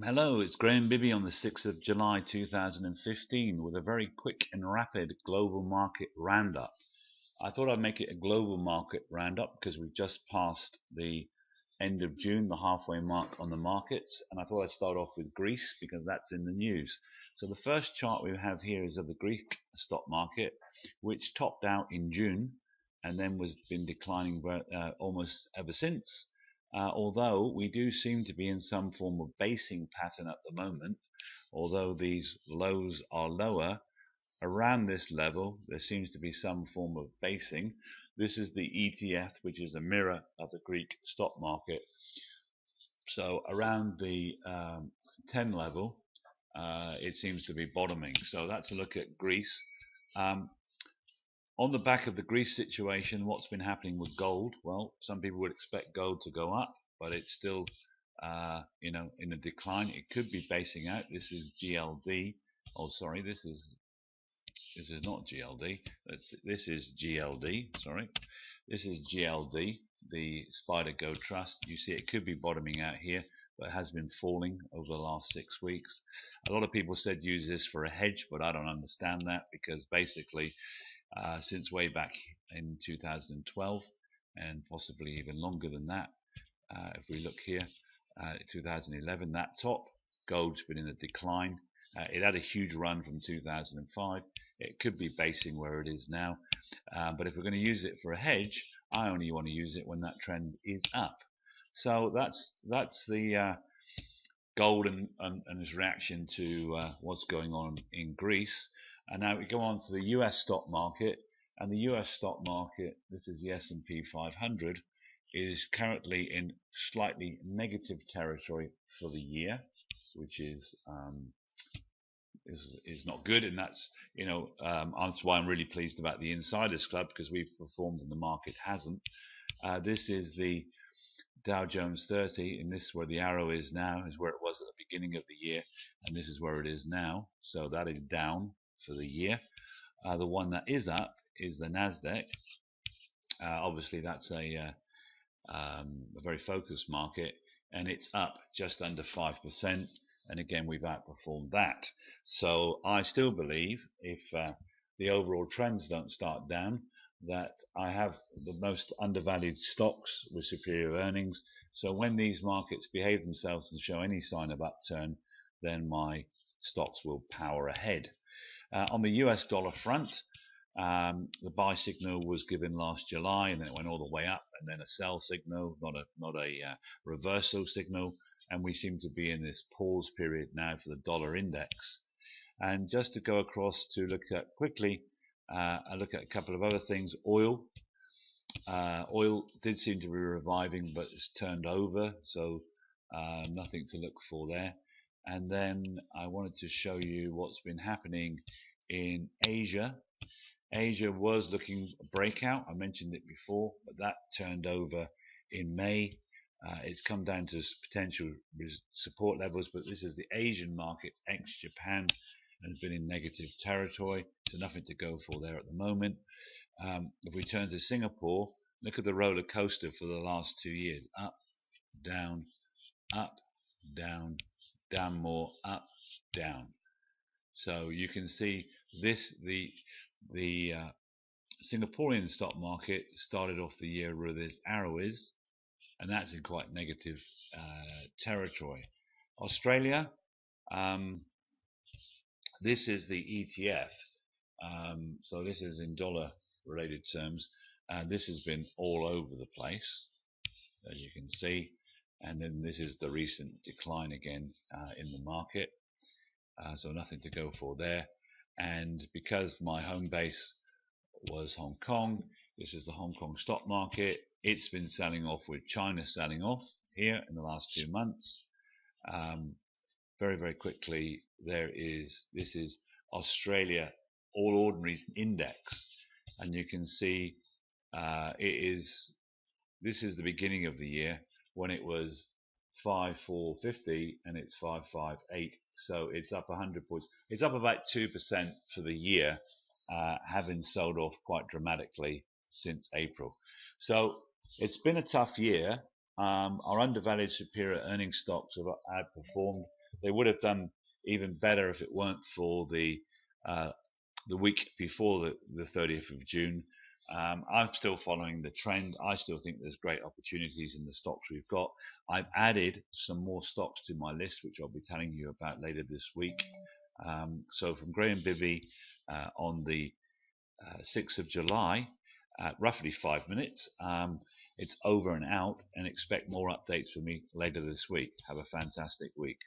Hello, it's Graham Bibby on the 6th of July 2015 with a very quick and rapid global market roundup. I thought I'd make it a global market roundup because we've just passed the end of June, the halfway mark on the markets, and I thought I'd start off with Greece because that's in the news. So the first chart we have here is of the Greek stock market, which topped out in June and then was been declining almost ever since. Although we do seem to be in some form of basing pattern at the moment, although these lows are lower, around this level there seems to be some form of basing. This is the ETF, which is a mirror of the Greek stock market. So around the 10 level, it seems to be bottoming. So that's a look at Greece. Um, on the back of the Greece situation, what's been happening with gold? Well, some people would expect gold to go up, but it's still, in a decline. It could be basing out. This is GLD. Oh, sorry, this is not GLD. This is GLD. Sorry, this is GLD, the Spider Go Trust. You see, it could be bottoming out here, but it has been falling over the last 6 weeks. A lot of people said use this for a hedge, but I don't understand that because basically since way back in 2012 and possibly even longer than that. If we look here, 2011, that top, gold's been in a decline. It had a huge run from 2005. It could be basing where it is now. But if we're going to use it for a hedge, I only want to use it when that trend is up. So that's the gold and its reaction to what's going on in Greece. And now we go on to the US stock market. And the US stock market, this is the S&P 500, is currently in slightly negative territory for the year, which is not good. And that's why I'm really pleased about the Insiders Club, because we've performed and the market hasn't. This is the Dow Jones 30, and this is where the arrow is now, is where it was at the beginning of the year, and this is where it is now. So that is down for the year. The one that is up is the Nasdaq. Obviously, that's a very focused market, and it's up just under 5%. And again, we've outperformed that. So I still believe if the overall trends don't start down, that I have the most undervalued stocks with superior earnings. So when these markets behave themselves and show any sign of upturn, then my stocks will power ahead. On the US dollar front, the buy signal was given last July, and then it went all the way up, and then a sell signal, not a reversal signal, and we seem to be in this pause period now for the dollar index. And just to go across to look at quickly, I look at a couple of other things. Oil did seem to be reviving, but it's turned over, so nothing to look for there. And then I wanted to show you what's been happening in Asia. Asia was looking a breakout. I mentioned it before, but that turned over in May. It's come down to potential support levels, but this is the Asian market ex-Japan, and has been in negative territory, so nothing to go for there at the moment. If we turn to Singapore, look at the roller coaster for the last 2 years: up, down, down more, up, down. So you can see this the Singaporean stock market started off the year where this arrow is, and that's in quite negative territory. Australia, this is the ETF. So this is in dollar related terms. This has been all over the place, as you can see. And then this is the recent decline again in the market. So nothing to go for there. And because my home base was Hong Kong, this is the Hong Kong stock market. It's been selling off with China selling off here in the last 2 months. Very, very quickly, this is Australia All Ordinaries Index, and you can see this is the beginning of the year when it was 5,450 and it's 558, so it's up 100 points. It's up about 2% for the year, having sold off quite dramatically since April. So it's been a tough year. Our undervalued superior earnings stocks have outperformed. They would have done even better if it weren't for the week before the 30th of June. I'm still following the trend. I still think there's great opportunities in the stocks we've got. I've added some more stocks to my list, which I'll be telling you about later this week. So from Graham Bibby on the 6th of July at roughly 5 minutes. It's over and out, and expect more updates from me later this week. Have a fantastic week.